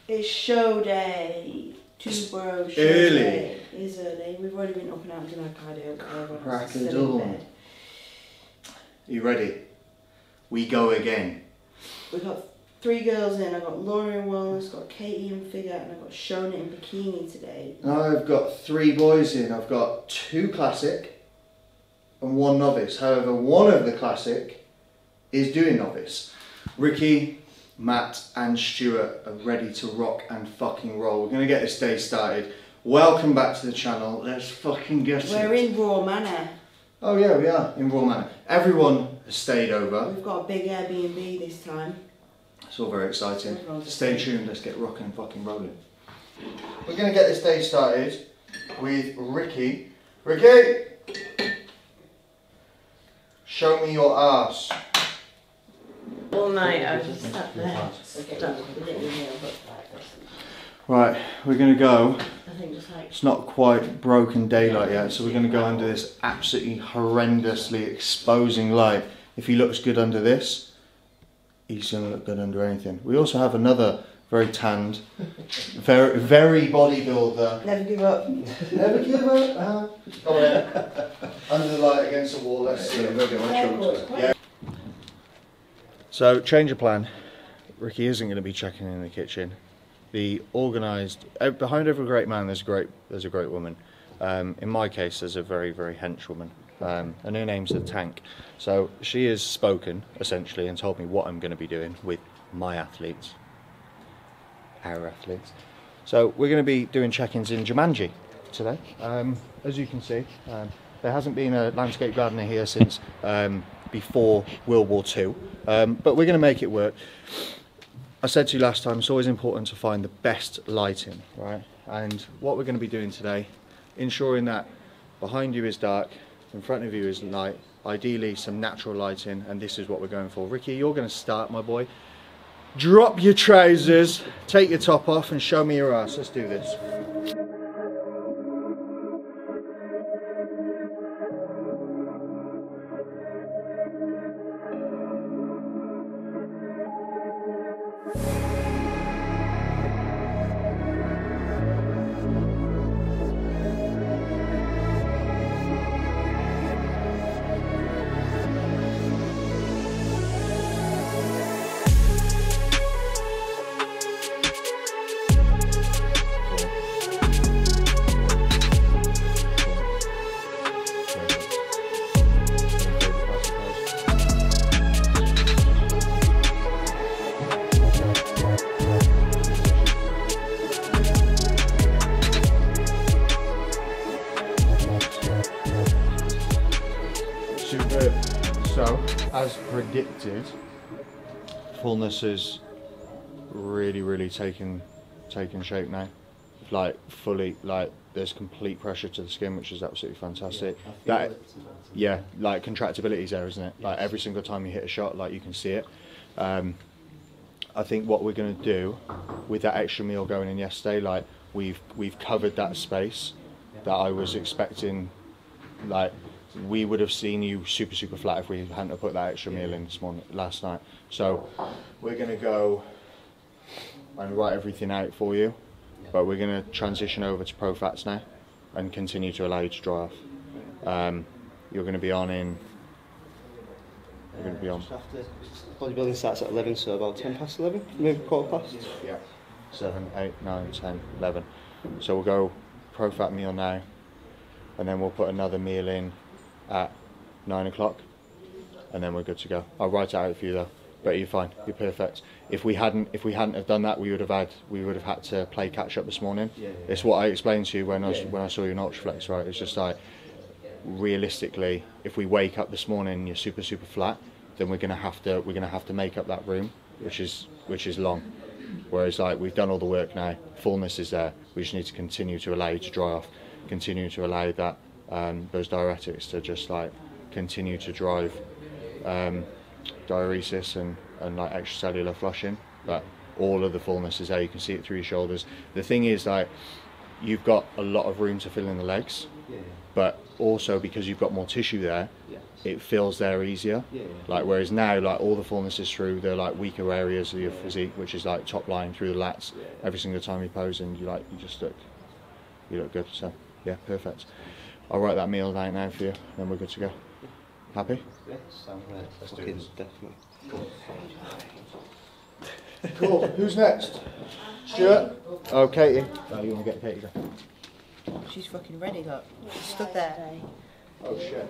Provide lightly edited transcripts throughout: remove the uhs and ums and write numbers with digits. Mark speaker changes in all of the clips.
Speaker 1: It's show day. Two bros show
Speaker 2: early.
Speaker 1: day. It's early. We've already been up and out and doing our cardio.
Speaker 2: Crack of dawn. Are you ready? We go again.
Speaker 1: We've got 3 girls in. I've got Laura in wellness, got Katie in figure, and I've got Shona in bikini today.
Speaker 2: I've got 3 boys in. I've got 2 classic and 1 novice. However, one of the classic is doing novice. Ricky, Matt and Stuart are ready to rock and fucking roll. We're going to get this day started. Welcome back to the channel. Let's fucking get it.
Speaker 1: We're in Raw Manor.
Speaker 2: Oh yeah, we are in Raw Manor. Everyone has stayed over.
Speaker 1: We've got a big Airbnb this time.
Speaker 2: It's all very exciting. Stay tuned, let's get rocking and fucking rolling. We're going to get this day started with Ricky. Ricky! Show me your ass.
Speaker 3: All night I was just sat there.
Speaker 2: Right, we're going to go.
Speaker 1: I think it's like...
Speaker 2: It's not quite broken daylight yet, so we're going to go under this absolutely horrendously exposing light. If he looks good under this, he's going to look good under anything. We also have another very tanned, very bodybuilder.
Speaker 1: Never give up.
Speaker 2: Never give up. Come on in. Under the light against the wall. Let's see. Yeah. So, change of plan. Ricky isn't going to be checking in the kitchen. The organised, behind every great man there's a great woman. In my case there's a very henchwoman, and her name's the Tank. So she has spoken essentially and told me what I'm going to be doing with my athletes, our athletes. So we're going to be doing check-ins in Jumanji today. As you can see, there hasn't been a landscape gardener here since before World War II, but we're going to make it work. I said to you last time, it's always important to find the best lighting, right? And what we're going to be doing today, ensuring that behind you is dark, in front of you is light, ideally some natural lighting, and this is what we're going for. Ricky, you're going to start, my boy. Drop your trousers, take your top off and show me your ass. Let's do this. So, as predicted, fullness is really taking shape now. Like fully, like there's complete pressure to the skin, which is absolutely fantastic. Yeah, yeah, like contractibility is there, isn't it? Like every single time you hit a shot, like you can see it. I think what we're going to do with that extra meal going in yesterday, like we've covered that space that I was expecting. Like we would have seen you super flat if we hadn't have put that extra meal in last night. So we're going to go and write everything out for you, but we're going to transition over to Pro Fats now and continue to allow you to dry off. You're going to be on in. You're going to be on.
Speaker 4: Bodybuilding starts at 11, so about 10 past 11, maybe quarter past.
Speaker 2: Yeah. 7, 8, 9, 10, 11. So we'll go Pro Fat meal now, and then we'll put another meal in at 9 o'clock, and then we're good to go. I'll write it out for you though, but you're fine. You're perfect. If we hadn't have done that, we would have had to play catch up this morning. Yeah. It's what I explained to you when I saw you in Ultraflex, right? It's just like, realistically, if we wake up this morning and you're super flat, then we're gonna have to make up that room, which is long. Whereas like we've done all the work now, fullness is there. We just need to continue to allow you to dry off, continue to allow that those diuretics to just like continue to drive diuresis and like extracellular flushing. But all of the fullness is there. You can see it through your shoulders. The thing is, like, you've got a lot of room to fill in the legs. but also because you've got more tissue there,
Speaker 4: Yeah.
Speaker 2: it fills there easier.
Speaker 4: Yeah.
Speaker 2: Like whereas now, like all the fullness is through the like weaker areas of your physique, which is like top line through the lats. Every single time you pose, and you look good. So yeah, perfect. I'll write that meal down now for you, then we're good to go. Happy?
Speaker 4: Yeah, sounds right.
Speaker 2: Let's do
Speaker 4: Fucking
Speaker 2: this.
Speaker 4: definitely.
Speaker 2: Cool. Who's next? Stuart? Oh, Katie. Oh, you want to get Katie going?
Speaker 1: She's fucking ready, look. She stood there.
Speaker 2: Oh shit.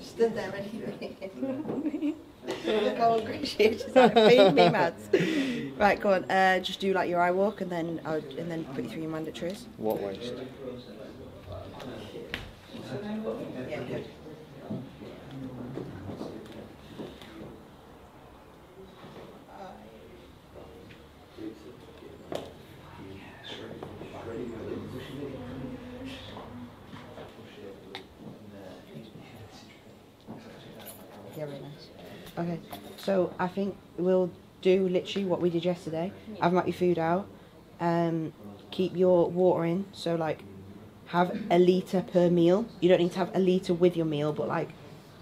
Speaker 1: Stood there ready. Look how hungry she is. She's like, feed me, mads. Right, go on. Just do like your eye walk and then put you through your mandatories.
Speaker 2: What waste?
Speaker 1: Yeah, good. Yeah, really nice. Okay, so I think we'll do literally what we did yesterday. Have your food out. Keep your water in. So like, have a litre per meal. You don't need to have a litre with your meal, but like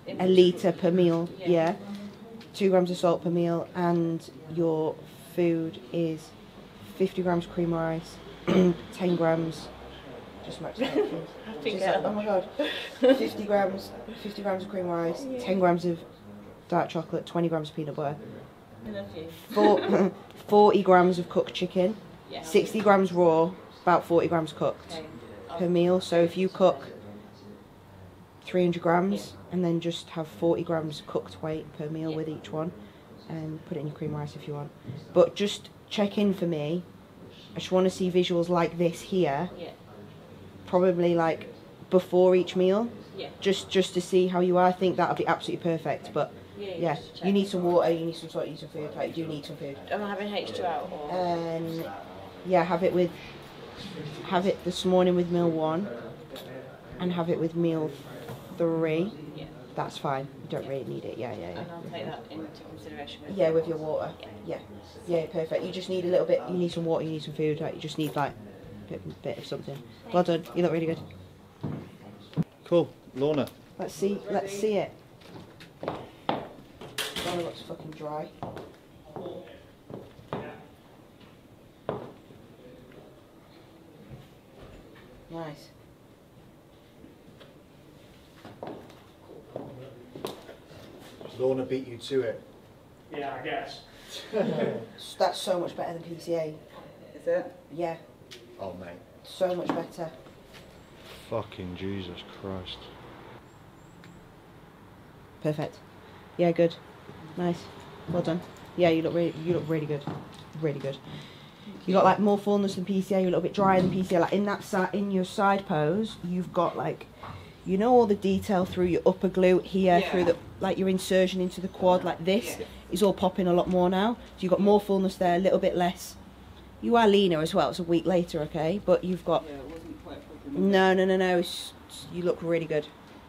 Speaker 1: a litre per meal. Yeah. 2 grams of salt per meal, and your food is 50 grams cream of rice, 10 grams. Just match that. Oh my god. 50 grams of cream of rice, 10 grams of dark chocolate, 20 grams of peanut butter.
Speaker 3: I love you.
Speaker 1: 40 grams of cooked chicken, 60 grams raw, about 40 grams cooked per meal. So if you cook 300 grams and then just have 40 grams cooked weight per meal with each one, and put it in your cream rice if you want. But just check in for me. I just want to see visuals like this here. Probably like before each meal. Just to see how you are. I think that'll be absolutely perfect. But yeah, you need some water, you need some salt, you need some food. Like, you do need some food.
Speaker 3: Am I having H2O or?
Speaker 1: Yeah, have it this morning with meal 1, and have it with meal 3. That's fine. You don't really need it. Yeah.
Speaker 3: And I'll take that into consideration.
Speaker 1: With your water. Yeah, perfect. You just need a little bit. You need some water. You need some food. Like, you just need like a bit of something. Well done. You look really good.
Speaker 2: Cool. Lorna.
Speaker 1: Let's see it. Lorna looks fucking dry. Nice.
Speaker 2: Lorna beat you to it.
Speaker 5: Yeah, I guess.
Speaker 1: That's so much better than PCA.
Speaker 3: Is it?
Speaker 1: Yeah,
Speaker 2: Oh mate.
Speaker 1: so much better.
Speaker 2: Fucking Jesus Christ.
Speaker 1: Perfect. Yeah, good. Nice. Well done. Yeah, you look really good. Really good. You got like more fullness than PCA. You're a little bit drier than PCA. Like in your side pose, you've got like, you know, all the detail through your upper glute here, through the like your insertion into the quad. Like this is all popping a lot more now. So you've got more fullness there, a little bit less. You are leaner as well. It's a week later, okay? But you've got no. You look really good.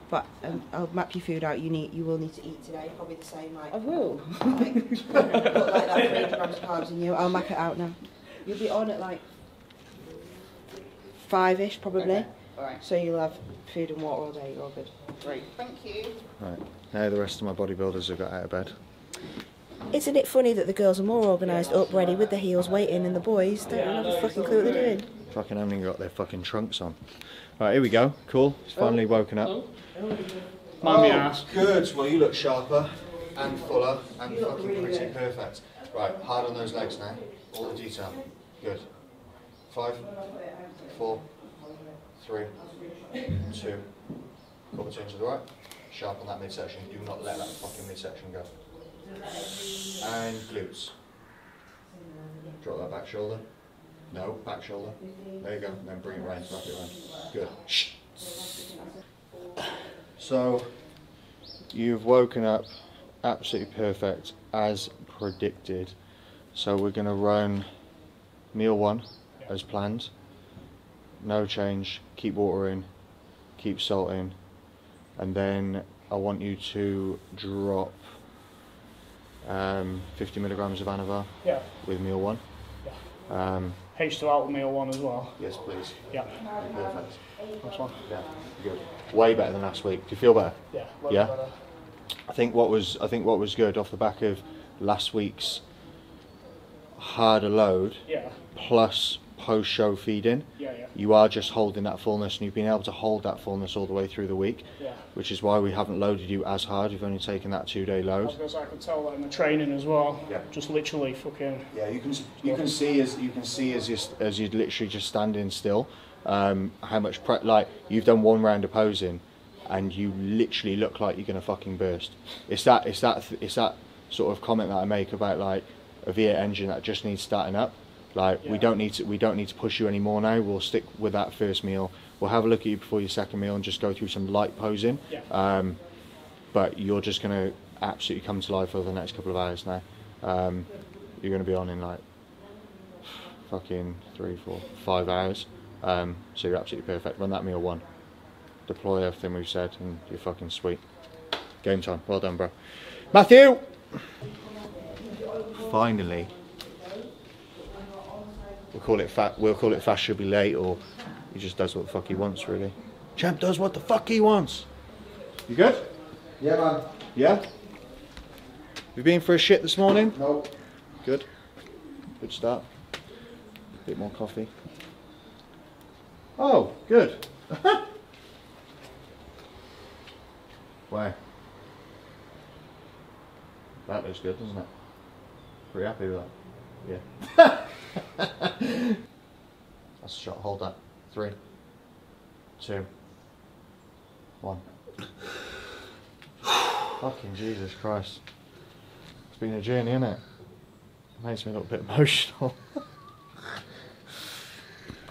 Speaker 1: But I'll map your food out. You will need to eat today. Probably the same like.
Speaker 3: I will.
Speaker 1: Put like that 300 grams of carbs in you. I'll map it out now. You'll be on at like 5ish probably.
Speaker 3: Okay. Alright.
Speaker 1: So you'll have food and water all day. You're all good.
Speaker 3: Great. Thank you.
Speaker 2: Right. Now the rest of my bodybuilders have got out of bed.
Speaker 1: Isn't it funny that the girls are more organised, up ready with their heels waiting, and the boys don't have a fucking clue what they're doing?
Speaker 2: Fucking haven't even got their fucking trunks on. Right, here we go. Cool. It's finally woken up.
Speaker 5: Mind me ass.
Speaker 2: Good. Well, you look sharper and fuller and fucking pretty perfect. Right, hard on those legs now. All the detail. Good. 5, 4, 3, 2. Couple turns to the right. Sharp on that midsection. Do not let that fucking midsection go. And glutes. Drop that back shoulder. No, back shoulder. There you go. And then bring it round, wrap it around. Good. Shh. So, you've woken up absolutely perfect as predicted. So we're going to run meal 1 as planned. No change. Keep water in. Keep salt in. And then I want you to drop 50 milligrams of Anavar with meal 1.
Speaker 5: H2 out meal 1 as well.
Speaker 2: Yes, please.
Speaker 5: Yeah.
Speaker 2: Perfect.
Speaker 5: That's one.
Speaker 2: Yeah, good. Way better than last week. Do you feel better?
Speaker 5: Yeah.
Speaker 2: Yeah?
Speaker 5: Better.
Speaker 2: I think what was good off the back of last week's harder load,
Speaker 5: Yeah.
Speaker 2: plus post-show feeding,
Speaker 5: Yeah.
Speaker 2: you are just holding that fullness, and you've been able to hold that fullness all the way through the week,
Speaker 5: Yeah.
Speaker 2: which is why we haven't loaded you as hard. You've only taken that 2-day
Speaker 5: I
Speaker 2: load.
Speaker 5: was gonna say I could tell that in the training as well.
Speaker 2: Yeah.
Speaker 5: Just literally fucking.
Speaker 2: Yeah, you can see as you're literally just standing still, how much like you've done 1 round of posing, and you literally look like you're gonna fucking burst. It's that sort of comment that I make about like a V8 engine that just needs starting up. Like we don't need to push you anymore now. We'll stick with that first meal. We'll have a look at you before your second meal and just go through some light posing.
Speaker 5: Yeah.
Speaker 2: But you're just gonna absolutely come to life over the next couple of hours now. You're gonna be on in like fucking 3, 4, 5 hours. So you're absolutely perfect. Run that meal 1. Deploy everything we've said, and you're fucking sweet. Game time. Well done, bro. Matthew. Finally. We'll call it fast should be late, or he just does what the fuck he wants, really. Champ does what the fuck he wants. You good?
Speaker 6: Yeah, man.
Speaker 2: Yeah? You been for a shit this morning?
Speaker 6: No.
Speaker 2: Good. Good start. Bit more coffee. Oh, good. Wow. That looks good, doesn't it? Pretty happy with that. Yeah. That's a shot. Hold that. 3, 2, 1. Fucking Jesus Christ. It's been a journey, innit? It makes me look a bit emotional.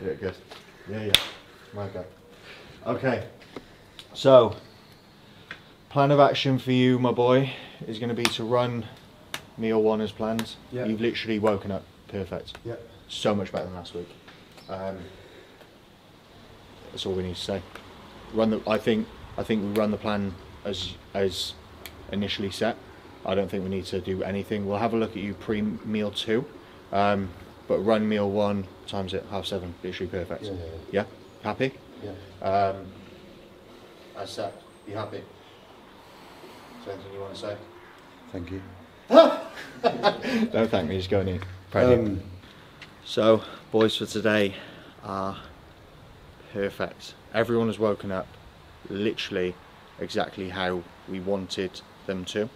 Speaker 2: Yeah, good. Yeah. Okay. Okay. So, plan of action for you, my boy, is going to be to run meal 1 as planned.
Speaker 6: Yeah.
Speaker 2: You've literally woken up perfect.
Speaker 6: Yeah.
Speaker 2: So much better than last week. That's all we need to say. I think we run the plan as initially set. I don't think we need to do anything. We'll have a look at you pre-meal 2, but run meal 1 times it 7:30, literally perfect. Yeah. Happy?
Speaker 6: Yeah.
Speaker 2: As set. You happy? Is there anything you want to say?
Speaker 6: Thank you.
Speaker 2: Don't thank me, just go in. Proud of you. So, boys for today are perfect. Everyone has woken up literally exactly how we wanted them to.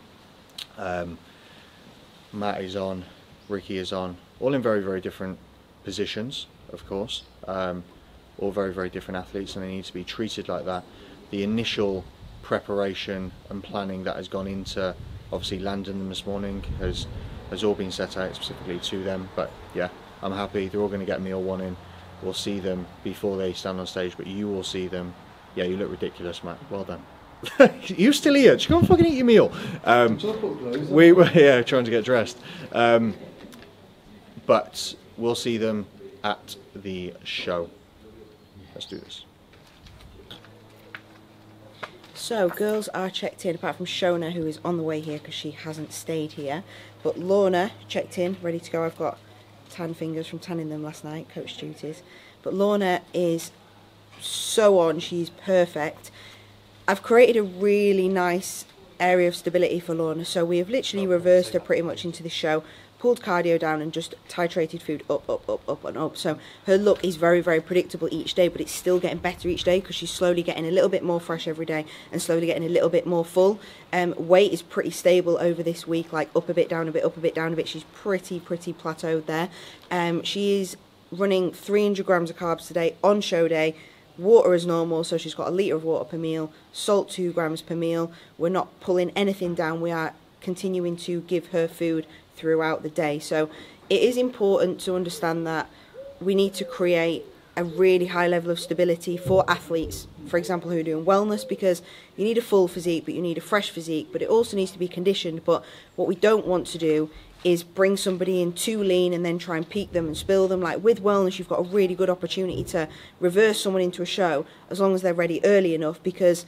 Speaker 2: Matt is on, Ricky is on, all in very, very different positions, of course. All very, very different athletes, and they need to be treated like that. The initial preparation and planning that has gone into obviously landing them this morning has all been set out specifically to them. But yeah, I'm happy. They're all going to get meal 1 in. We'll see them before they stand on stage, but you will see them. Yeah, you look ridiculous, Matt. Well done. You still here? Just go and fucking eat your meal. We were trying to get dressed. But we'll see them at the show. Let's do this.
Speaker 1: So, girls are checked in, apart from Shona, who is on the way here because she hasn't stayed here. But Lorna checked in, ready to go. I've got tan fingers from tanning them last night, coach duties. But Lorna is so on, she's perfect. I've created a really nice area of stability for Lorna, so we have literally reversed her pretty much into the show, pulled cardio down and just titrated food up and up. So her look is very, very predictable each day, but it's still getting better each day because she's slowly getting a little bit more fresh every day and slowly getting a little bit more full. Weight is pretty stable over this week, like up a bit, down a bit, up a bit, down a bit. She's pretty plateaued there. She is running 300 grams of carbs today on show day. Water as normal, so she's got a litre of water per meal, salt 2 grams per meal. We're not pulling anything down, we are continuing to give her food throughout the day. So it is important to understand that we need to create a really high level of stability for athletes, for example, who are doing wellness, because you need a full physique, but you need a fresh physique, but it also needs to be conditioned. But what we don't want to do is bring somebody in too lean and then try and peak them and spill them. Like with wellness, you've got a really good opportunity to reverse someone into a show as long as they're ready early enough, because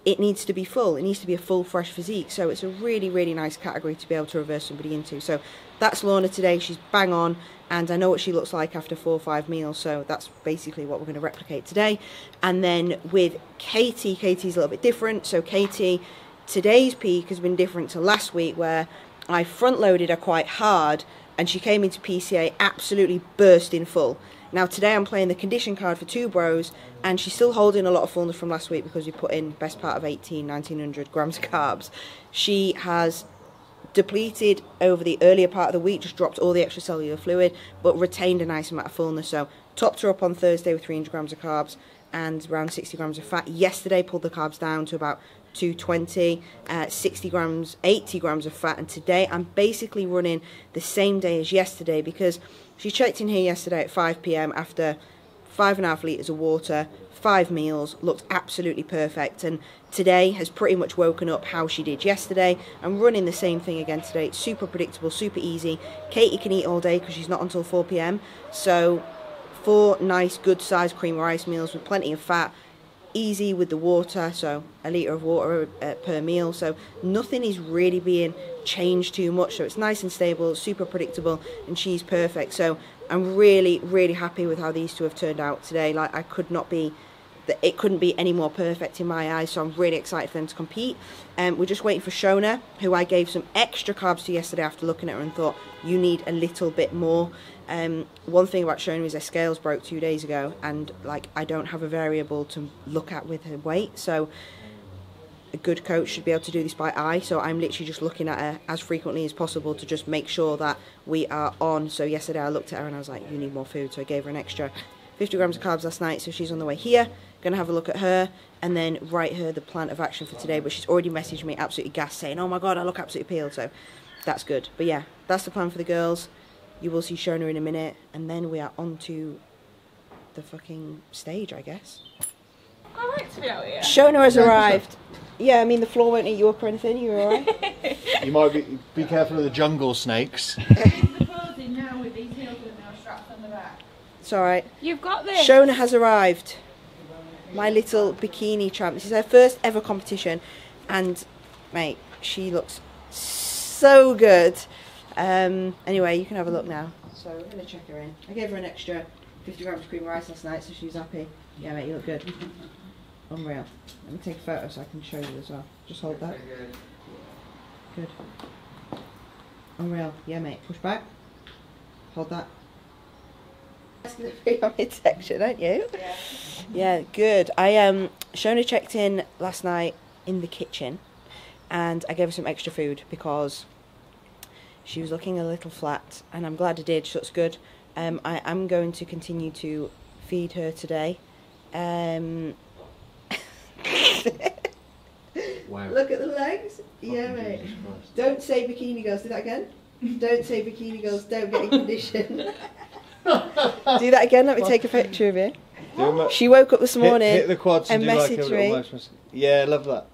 Speaker 1: it needs to be full. It needs to be a full, fresh physique. So it's a really, really nice category to be able to reverse somebody into. So that's Lorna today. She's bang on. and I know what she looks like after 4 or 5 meals, so that's basically what we're going to replicate today. And then with Katie, Katie's a little bit different. So Katie, today's peak has been different to last week, where I front loaded her quite hard and she came into PCA absolutely bursting full. Now today I'm playing the condition card for 2 bros, and she's still holding a lot of fullness from last week because we put in best part of 1900 grams of carbs. She has depleted over the earlier part of the week, just dropped all the extracellular fluid, but retained a nice amount of fullness. So topped her up on Thursday with 300 grams of carbs and around 60 grams of fat. Yesterday pulled the carbs down to about 220, 60 grams, 80 grams of fat, and today I'm basically running the same day as yesterday because she checked in here yesterday at 5 p.m. after 5.5 litres of water, 5 meals, looked absolutely perfect, and today has pretty much woken up how she did yesterday. I'm running the same thing again today. It's super predictable, super easy. Katie can eat all day because she's not until 4 p.m. So 4 nice good sized cream rice meals with plenty of fat, easy with the water, so a litre of water per meal, so nothing is really being changed too much, so it's nice and stable, super predictable, and she's perfect. So I'm really, really happy with how these two have turned out today. Like, it couldn't be any more perfect in my eyes, so I'm really excited for them to compete. We're just waiting for Shona, who I gave some extra carbs to yesterday after looking at her and thought, you need a little bit more. One thing about Shona is her scales broke 2 days ago, and like, I don't have a variable to look at with her weight, so a good coach should be able to do this by eye. So I'm literally just looking at her as frequently as possible to just make sure that we are on. So yesterday I looked at her and I was like, you need more food, so I gave her an extra 50 grams of carbs last night, so she's on the way here. Gonna have a look at her and then write her the plan of action for today, but she's already messaged me absolutely gassed saying, oh my god, I look absolutely peeled, so that's good. But yeah, that's the plan for the girls. You will see Shona in a minute, and then we are on to the fucking stage, I guess.
Speaker 7: I like to be out here.
Speaker 1: Shona has arrived. Yeah, I mean, the floor won't eat you up or anything, you're alright?
Speaker 2: You might be careful of the jungle snakes.
Speaker 7: Now with these heels with no straps on the back.
Speaker 1: It's alright.
Speaker 7: You've got this.
Speaker 1: Shona has arrived. My little bikini champ. This is her first ever competition, and mate, she looks so good. Anyway, you can have a look now. So we're going to check her in. I gave her an extra 50 grams of cream rice last night, so she's happy. Yeah, mate, you look good. Unreal. Let me take a photo so I can show you as well. Just hold that. Good. Unreal. Yeah, mate. Push back. Hold that. That's going to be on midsection, aren't you? Yeah. Yeah, good. Shona checked in last night in the kitchen, and I gave her some extra food because she was looking a little flat, and I'm glad I did, so it's good. I am going to continue to feed her today. Wow. Look at the legs. Yeah, mate. Don't say bikini girls. Do that again. Don't say bikini girls don't get in condition. Do that again. Let me take a picture of you. She woke up this morning
Speaker 2: hit the quads and
Speaker 1: messaged me.
Speaker 2: Yeah, love that.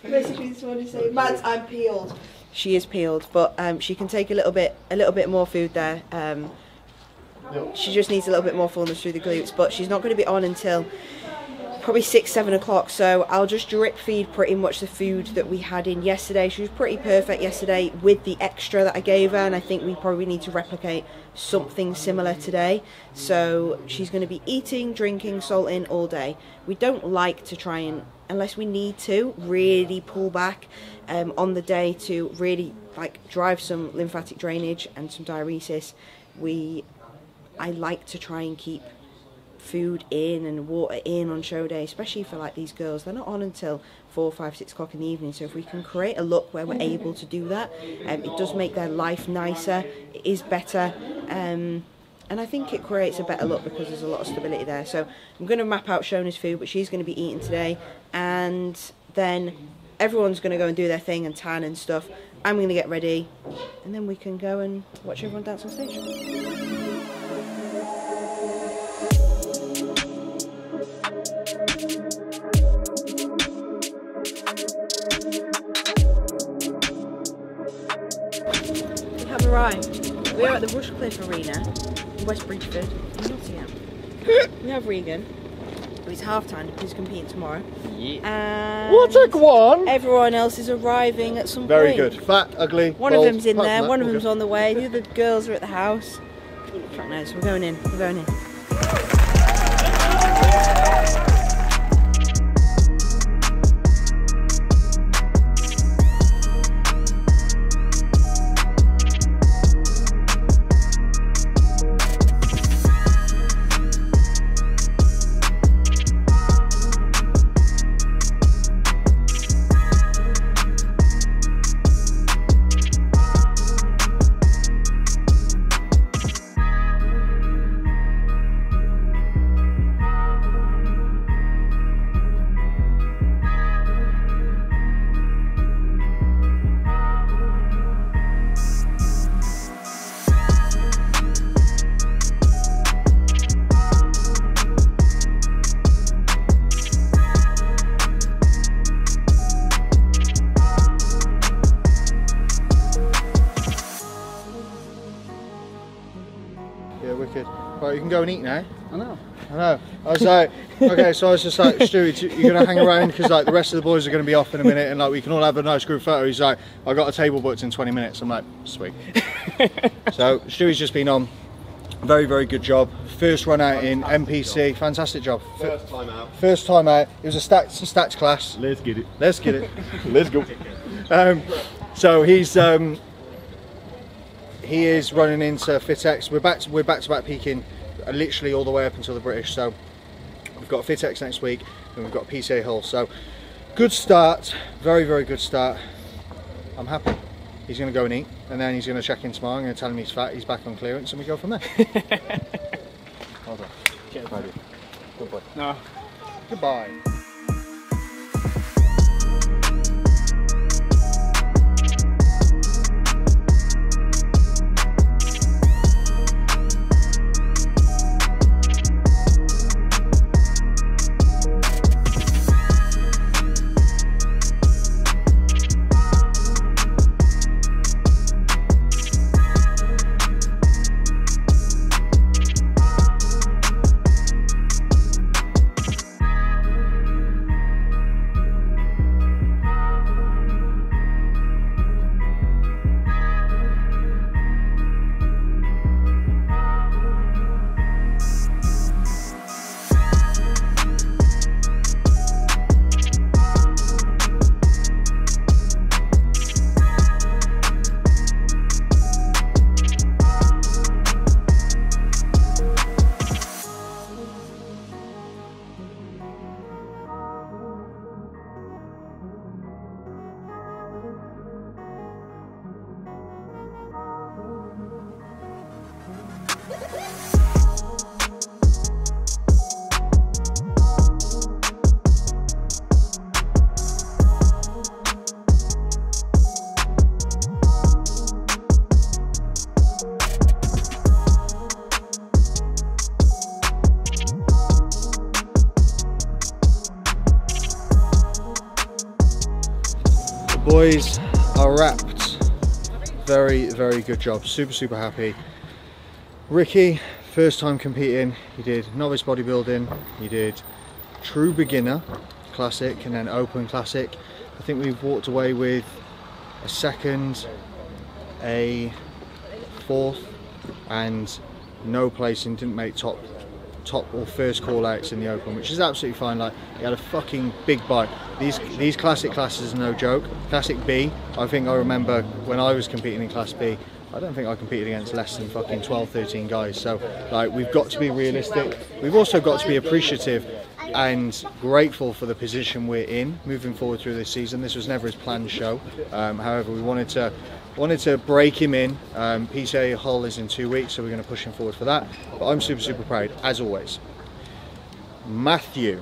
Speaker 1: Basically this morning saying, Mads, I'm peeled. She is peeled, but she can take a little bit more food there. She just needs a little bit more fullness through the glutes, but she's not going to be on until probably 6-7 o'clock, so I'll just drip feed pretty much the food that we had in yesterday. She was pretty perfect yesterday with the extra that I gave her, and I think we probably need to replicate something similar today. So she's going to be eating, drinking, salting all day. We don't like to try and, unless we need to, really pull back on the day to really like drive some lymphatic drainage and some diuresis. I like to try and keep food in and water in on show day, especially for like these girls. They're not on until 4, 5, 6 o'clock in the evening, so if we can create a look where we're able to do that, it does make their life nicer, it is better, and I think it creates a better look because there's a lot of stability there. So I'm going to map out Shona's food, but she's going to be eating today, and then everyone's going to go and do their thing and tan and stuff. I'm going to get ready, and then we can go and watch everyone dance on stage. Arrived. We are at the Rushcliffe Arena in West Bridgeford in Nottingham. We have Regan. It's half time because he's competing tomorrow.
Speaker 2: Yeah.
Speaker 1: And
Speaker 2: What a one!
Speaker 1: everyone else is arriving at some
Speaker 2: Very
Speaker 1: point.
Speaker 2: good. Fat, ugly.
Speaker 1: One
Speaker 2: bald,
Speaker 1: of them's in
Speaker 2: apart
Speaker 1: there,
Speaker 2: from that,
Speaker 1: one of
Speaker 2: all
Speaker 1: them's
Speaker 2: good.
Speaker 1: on the way, the other girls are at the house. Fuck knows, we're going in, we're going in.
Speaker 2: Yeah, wicked. Right, you can go and eat now.
Speaker 4: I know.
Speaker 2: I know. I was like, okay, so I was just like, Stewie, you're going to hang around because like the rest of the boys are going to be off in a minute and like we can all have a nice group photo. He's like, I got a table booked in 20 minutes. I'm like, sweet. So Stewie's just been on. Very, very good job. First run out in NPC. Fantastic job.
Speaker 4: First time out.
Speaker 2: First time out. It was a stats class.
Speaker 6: Let's get it.
Speaker 2: Let's get it.
Speaker 6: Let's go.
Speaker 2: So he is running into FitX. We're back to back peaking, literally all the way up until the British. So we've got FitX next week, and we've got PCA Hull. So good start, very, very good start. I'm happy. He's going to go and eat, and then he's going to check in tomorrow. I'm going to tell him he's fat. He's back on clearance, and we go from there. Well done.
Speaker 5: Cheers.
Speaker 2: Good boy.
Speaker 5: No.
Speaker 2: Goodbye. Boys are wrapped. Very, very good job. Super, super happy. Ricky, first time competing. He did novice bodybuilding. He did true beginner classic and then open classic. I think we've walked away with a second, a fourth, and no placing. Didn't make top or first call outs in the open, which is absolutely fine. Like, he had a fucking big bike. These classic classes are no joke. Classic B, I think I remember when I was competing in class B, I don't think I competed against less than fucking 12, 13 guys. So like, we've got to be realistic. We've also got to be appreciative and grateful for the position we're in moving forward through this season. This was never his planned show. However, we wanted to break him in. PCA Hull is in 2 weeks, so we're going to push him forward for that. But I'm super, super proud, as always. Matthew.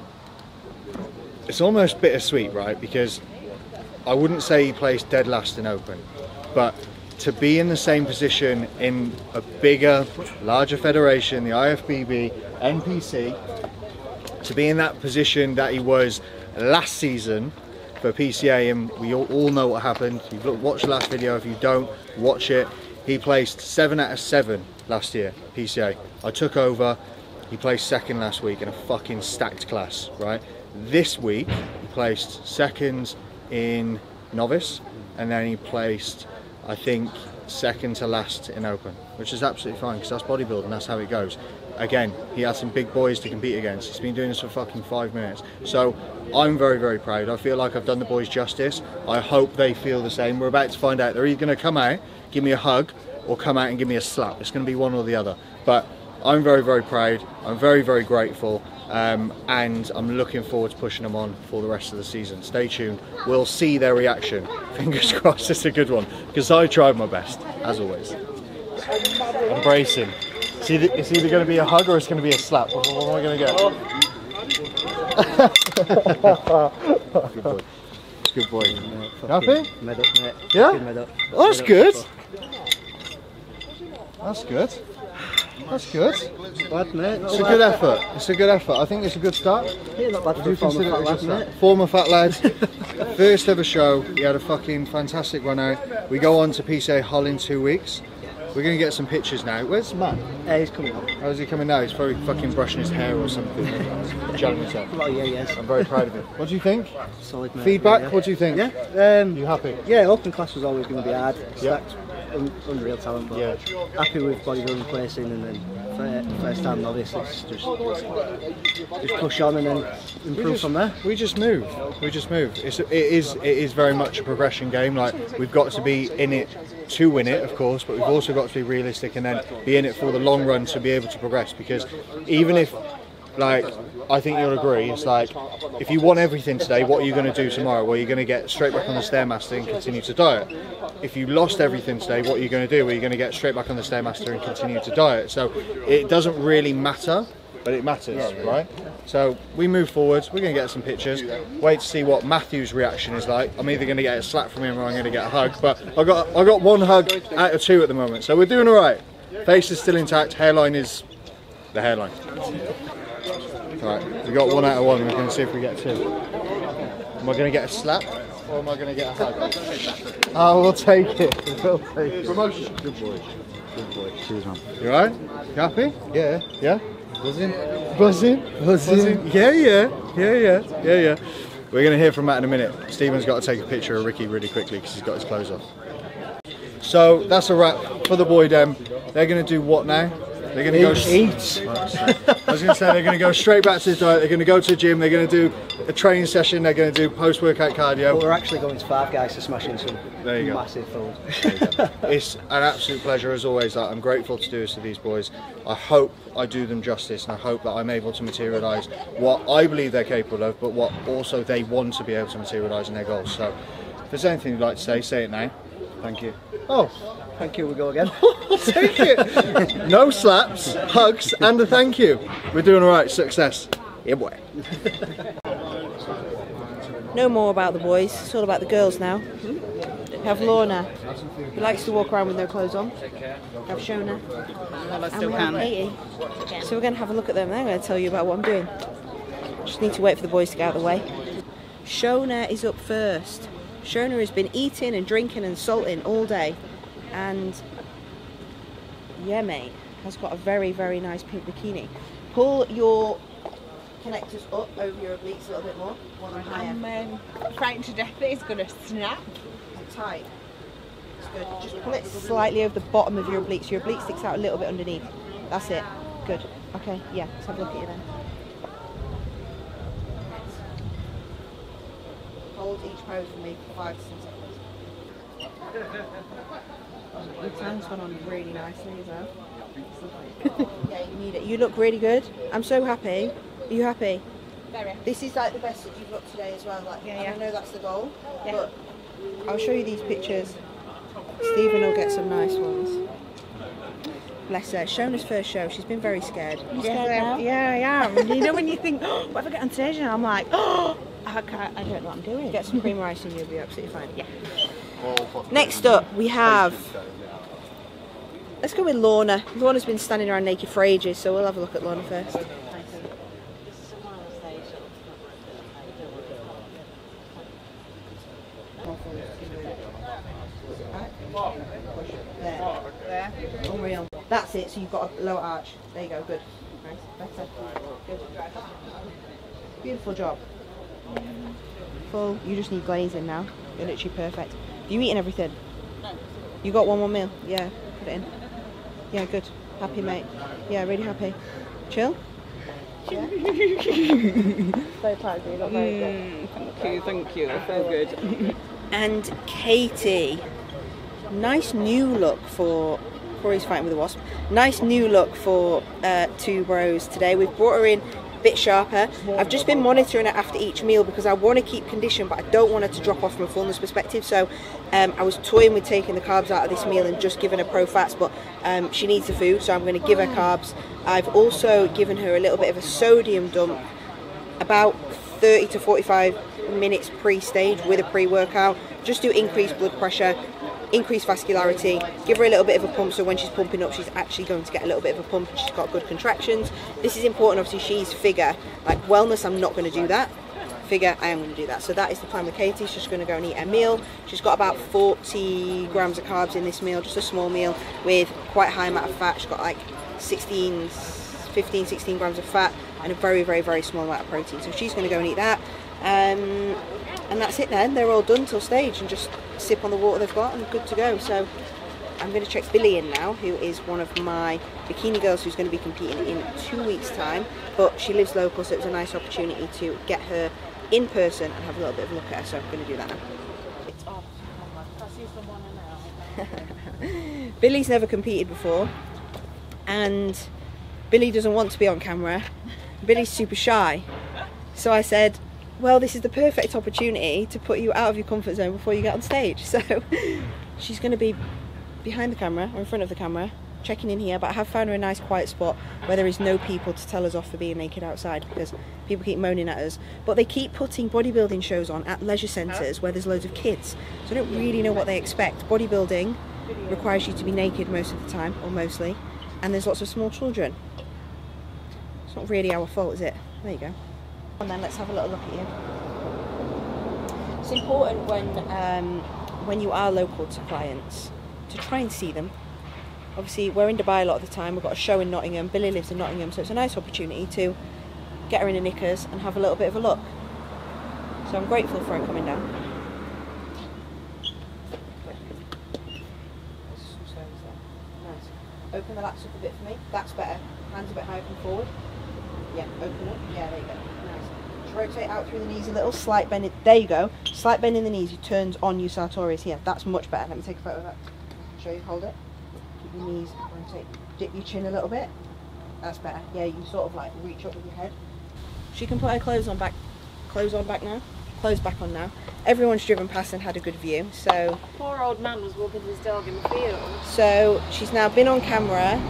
Speaker 2: It's almost bittersweet, right? Because I wouldn't say he placed dead last in open, but to be in the same position in a bigger, larger federation, the IFBB, NPC, to be in that position that he was last season for PCA, and we all know what happened. You've watched the last video. If you don't, watch it. He placed 7 out of 7 last year, PCA. I took over. He placed second last week in a fucking stacked class, right? This week he placed second in novice, and then he placed, I think, second to last in open, which is absolutely fine because that's bodybuilding, that's how it goes. Again, he has some big boys to compete against. He's been doing this for fucking 5 minutes. So I'm very, very proud. I feel like I've done the boys justice. I hope they feel the same. We're about to find out. They're either going to come out, give me a hug, or come out and give me a slap. It's going to be one or the other. But I'm very, very proud. I'm very, very grateful. And I'm looking forward to pushing them on for the rest of the season. Stay tuned. We'll see their reaction. Fingers crossed it's a good one, because I tried my best, as always. Embrace him. It's either going to be a hug or it's going to be a slap. What am I going to get? Good boy. Good boy. Happy?
Speaker 4: Med up, mate.
Speaker 2: Yeah?
Speaker 4: Med up.
Speaker 2: Oh, that's good. That's good. That's good.
Speaker 4: Bad, mate.
Speaker 2: It's a good effort. It's a good effort. I think it's a good start.
Speaker 4: Yeah, not bad
Speaker 2: I
Speaker 4: for
Speaker 2: do
Speaker 4: a former
Speaker 2: consider
Speaker 4: fat
Speaker 2: it a
Speaker 4: lad,
Speaker 2: good start.
Speaker 4: mate.
Speaker 2: Former fat lad. First ever show. He had a fucking fantastic run out. We go on to PCA Hull in 2 weeks. We're going to get some pictures now. Where's Matt?
Speaker 4: He's coming up.
Speaker 2: How's he coming now? He's probably fucking brushing his hair or something. Gelling himself.
Speaker 4: Oh, yeah, yes.
Speaker 2: I'm very proud of him. What do you think?
Speaker 4: Solid, mate.
Speaker 2: Feedback?
Speaker 4: Yeah.
Speaker 2: What do you think?
Speaker 4: Yeah.
Speaker 2: You happy?
Speaker 4: Yeah, open class was always going to be hard.
Speaker 2: Yeah.
Speaker 4: Stacked, unreal talent, but
Speaker 2: Yeah.
Speaker 4: happy with bodybuilding placing, and then first time novice, it's just push on and then improve from there.
Speaker 2: We just move. We just move. It is very much a progression game. Like, we've got to be in it to win it, of course, but we've also got to be realistic and then be in it for the long run to be able to progress. Because even if, like, I think you'll agree, it's like, if you want everything today, what are you going to do tomorrow? Well, you're going to get straight back on the Stairmaster and continue to diet. If you lost everything today, what are you going to do? Well, you're going to get straight back on the Stairmaster and continue to diet. So it doesn't really matter, but it matters, right? So we move forward. We're going to get some pictures. Wait to see what Matthew's reaction is like. I'm either going to get a slap from him or I'm going to get a hug. But I got 1 hug out of 2 at the moment, so we're doing all right. Face is still intact. Hairline is the hairline. Right, we got 1 out of 1. We're going to see if we get 2. Am I going to get a slap or am I going to get a hug? Oh, we'll take it. We'll take it. Promotion. Good boy. Good boy. Cheers, man. You alright? You happy? Yeah. Yeah? Buzzing? Buzzing? Buzzing? Yeah. We're going to hear from Matt in a minute. Stephen's got to take a picture of Ricky really quickly because he's got his clothes off. So that's a wrap for the boy dem. They're going to do what now? They're going to go eat. I was going to say they're going to go straight back to the diet. They're going to go to the gym. They're going to do a training session. They're going to do post-workout cardio.
Speaker 4: But we're actually going to Five Guys to smash in some massive food.
Speaker 2: It's an absolute pleasure as always. I'm grateful to do this to these boys. I hope I do them justice, and I hope that I'm able to materialise what I believe they're capable of, but what also they want to be able to materialise in their goals. So, if there's anything you'd like to say it now. Thank you. Oh.
Speaker 4: Thank you, we go again.
Speaker 2: Take it. No slaps, hugs, and a thank you. We're doing all right. Success. Yeah, boy.
Speaker 1: No more about the boys. It's all about the girls now. We have Lorna, who likes to walk around with no clothes on. We have Shona. And we have Katie. So we're going to have a look at them. They're going to tell you about what I'm doing. Just need to wait for the boys to get out of the way. Shona is up first. Shona has been eating and drinking and salting all day. And yeah, mate, has got a very, very nice pink bikini. Pull your connectors up over your obliques a little bit more.
Speaker 7: I'm frightened to death that it's going to snap.
Speaker 1: Tight. It's good. Just pull it slightly over the bottom of your obliques. Your oblique sticks out a little bit underneath. That's it. Good. Okay, yeah, let's have a look at you then. Hold each pose for me for 5 to 6 seconds. Your tan's gone on really nicely as well. Yeah, you need it. You look really good. I'm so happy. Are you happy?
Speaker 7: Very.
Speaker 1: This is like the best that you've looked today as well. Like,
Speaker 7: Yeah,
Speaker 1: and
Speaker 7: yeah.
Speaker 1: I know that's the goal,
Speaker 7: Yeah.
Speaker 1: but I'll show you these pictures. Stephen will get some nice ones. Bless her. Shona's first show. She's been very scared. You scared now?
Speaker 7: Yeah, I am. You know when you think, oh, what if I get on stage and I'm like, oh, I don't know what I'm doing.
Speaker 1: Get some cream rice and you'll be absolutely fine.
Speaker 7: Yeah.
Speaker 1: Next up, we have. Let's go with Lorna. Lorna's been standing around naked for ages, so we'll have a look at Lorna first. There. Unreal. That's it, so you've got a lower arch. There you go, good. Nice. Better. Good. Beautiful job. Full. You just need glazing now. You're literally perfect. Have you eaten everything? No. You got one more meal? Yeah. Put it in. Yeah, good. Happy, mate. Yeah, really happy. Chill? Yeah. Very proud of you. Not very good.
Speaker 7: Thank you. So good.
Speaker 1: And Katie. Nice new look for... Corey's fighting with a wasp. Nice new look for Two Bros today. We've brought her in a bit sharper. I've just been monitoring her after each meal because I want to keep condition, but I don't want her to drop off from a fullness perspective. So I was toying with taking the carbs out of this meal and just giving her pro fats, but she needs the food, so I'm going to give her carbs. I've also given her a little bit of a sodium dump about 30 to 45 minutes pre-stage with a pre-workout, just to increase blood pressure, increase vascularity, give her a little bit of a pump, so when she's pumping up she's actually going to get a little bit of a pump and she's got good contractions. This is important. Obviously she's figure, like wellness I'm not going to do that, figure I am going to do that. So that is the plan with Katie. She's just going to go and eat her meal. She's got about 40 grams of carbs in this meal, just a small meal with quite a high amount of fat. She's got like 15, 16 grams of fat and a very, very, very small amount of protein. So she's going to go and eat that. And that's it then. They're all done till stage and just sip on the water they've got and good to go. So I'm going to check Billy in now, who is one of my bikini girls who's going to be competing in 2 weeks time, but she lives local, so it was a nice opportunity to get her in person and have a little bit of a look at her, so I'm going to do that now.
Speaker 7: It's off. I see someone now.
Speaker 1: Billy's never competed before and Billy doesn't want to be on camera. Billy's super shy, so I said, well, this is the perfect opportunity to put you out of your comfort zone before you get on stage. So she's going to be behind the camera or in front of the camera, checking in here, but I have found her a nice quiet spot where there is no people to tell us off for being naked outside, because people keep moaning at us. But they keep putting bodybuilding shows on at leisure centres where there's loads of kids, so I don't really know what they expect. Bodybuilding requires you to be naked most of the time, or mostly, and there's lots of small children. It's not really our fault, is it? There you go. And then let's have a little look at you. It's important when you are local to clients to try and see them. Obviously we're in Dubai a lot of the time, we've got a show in Nottingham, Billy lives in Nottingham, so it's a nice opportunity to get her in her knickers and have a little bit of a look. So I'm grateful for her coming down. Nice. Open the lats up a bit for me, that's better. Hands a bit higher from forward. Yeah, open up, yeah, there you go. Rotate out through the knees a little, slight bend, there you go, slight bend in the knees, you turns on your sartorius here, that's much better. Let me take a photo of that, show you, hold it, keep your knees, rotate, dip your chin a little bit, that's better. Yeah, you sort of like reach up with your head. She can put her clothes on back now, clothes back on now. Everyone's driven past and had a good view, so.
Speaker 3: Poor old man was walking his dog in the field.
Speaker 1: So she's now been on camera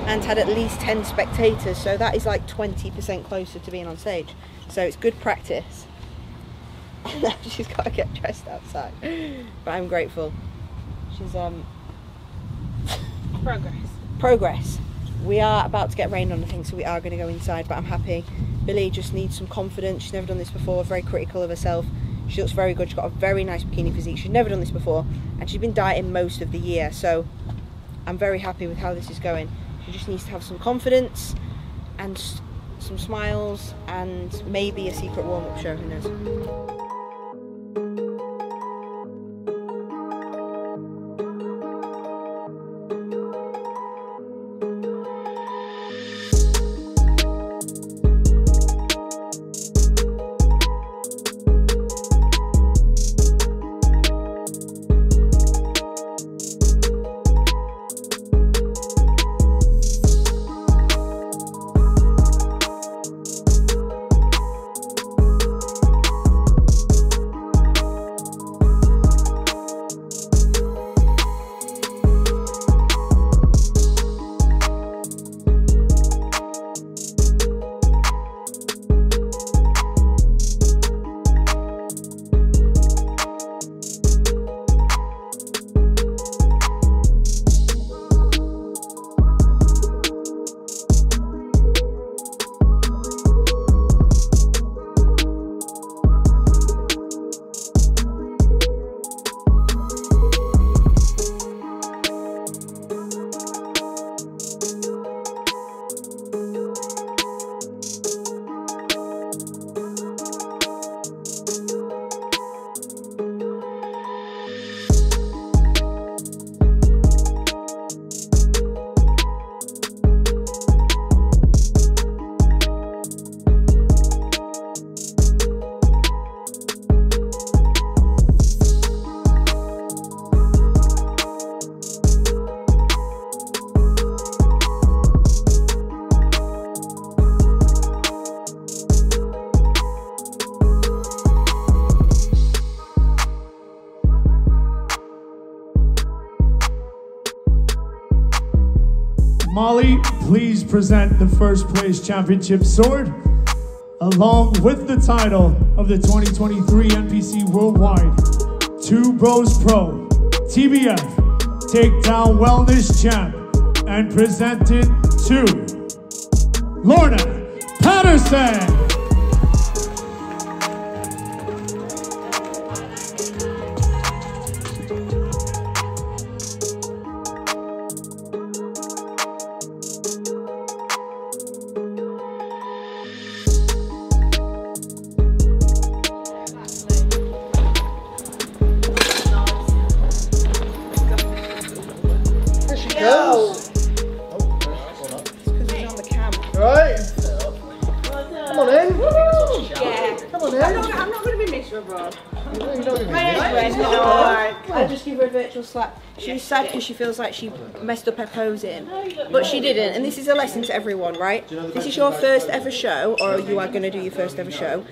Speaker 1: and had at least 10 spectators, so that is like 20% closer to being on stage. So it's good practice. And now she's got to get dressed outside. But I'm grateful. She's Progress. We are about to get rained on, I think, so we are going to go inside, but I'm happy. Billy just needs some confidence. She's never done this before, very critical of herself. She looks very good. She's got a very nice bikini physique. She's never done this before, and she's been dieting most of the year, so I'm very happy with how this is going. She just needs to have some confidence and some smiles and maybe a secret warm-up show, who knows.
Speaker 8: Molly, please present the first place championship sword, along with the title of the 2023 NPC Worldwide 2 Bros Pro TBF Takedown Wellness Champ, and presented to Lorna Patterson.
Speaker 1: I'll just give her a virtual slap. She's sad because she feels like she messed up her posing, but she didn't. And this is a lesson to everyone, right? This is your first ever show, or you are going to do your first ever show.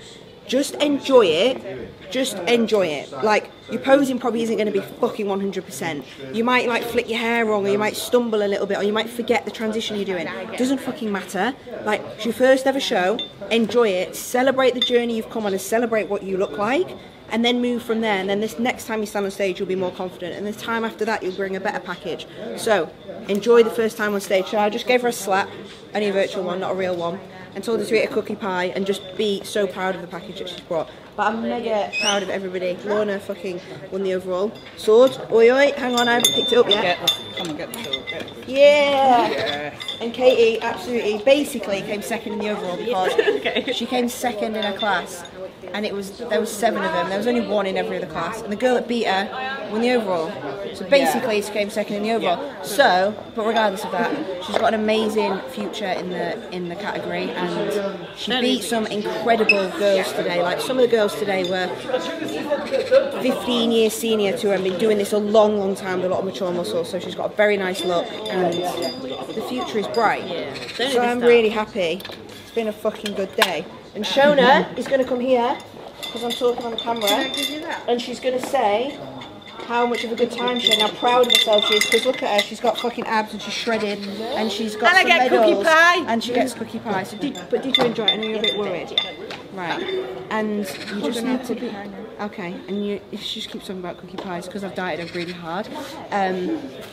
Speaker 1: Just enjoy it. Just enjoy it. Like, your posing probably isn't going to be fucking 100%. You might like flick your hair wrong, or you might stumble a little bit, or you might forget the transition you're doing. Doesn't fucking matter. Like, it's your first ever show. Enjoy it. Celebrate the journey you've come on, and celebrate what you look like. And then move from there, and then this next time you stand on stage you'll be more confident, and the time after that you'll bring a better package. So enjoy the first time on stage. So I just gave her a slap, only a virtual one, not a real one, and told her to eat a cookie pie and just be so proud of the package that she's brought. But I'm mega proud of everybody. Lorna fucking won the overall sword. Oi oi, hang on, I haven't picked it up yet.
Speaker 3: Come and get the sword.
Speaker 1: Yeah. And Katie absolutely basically came second in the overall because she came second in her class. And there was 7 of them. There was only 1 in every other class, and the girl that beat her won the overall. So basically, she came second in the overall. So, but regardless of that, she's got an amazing future in the category, and she beat some incredible girls today. Like, some of the girls today were 15 years senior to her and been doing this a long, long time with a lot of mature muscles. So she's got a very nice look, and the future is bright. So I'm really happy. It's been a fucking good day. And Shona is going to come here, because I'm talking on the camera, and she's going to say how much of a good time she had, and how proud of herself she is, because look at her, she's got fucking abs and she's shredded, and she's got some medals, cookie pie. And she gets cookie pie. So did you enjoy it? I know you're a bit worried. Right. And you just need to be... Okay, and she just keeps talking about cookie pies because I've dieted her really hard.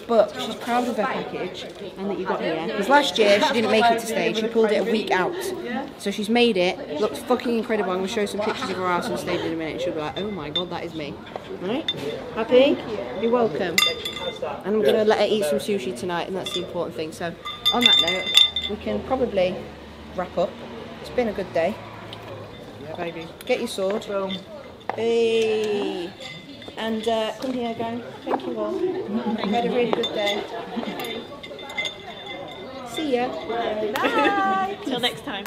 Speaker 1: But she's proud of her package and that you got here. Because last year she didn't make it to stage, she pulled it a week out. So she's made it, looked fucking incredible. I'm going to show some pictures of her ass on stage in a minute and she'll be like, oh my god, that is me. Right? Happy? You're welcome. And I'm going to let her eat some sushi tonight, and that's the important thing. So on that note, we can probably wrap up. It's been a good day. Yeah, baby. Get your sword. Boom. Hey. And come here, gang. Thank you all. I've had a really good day. See ya.
Speaker 7: Bye. Till next time.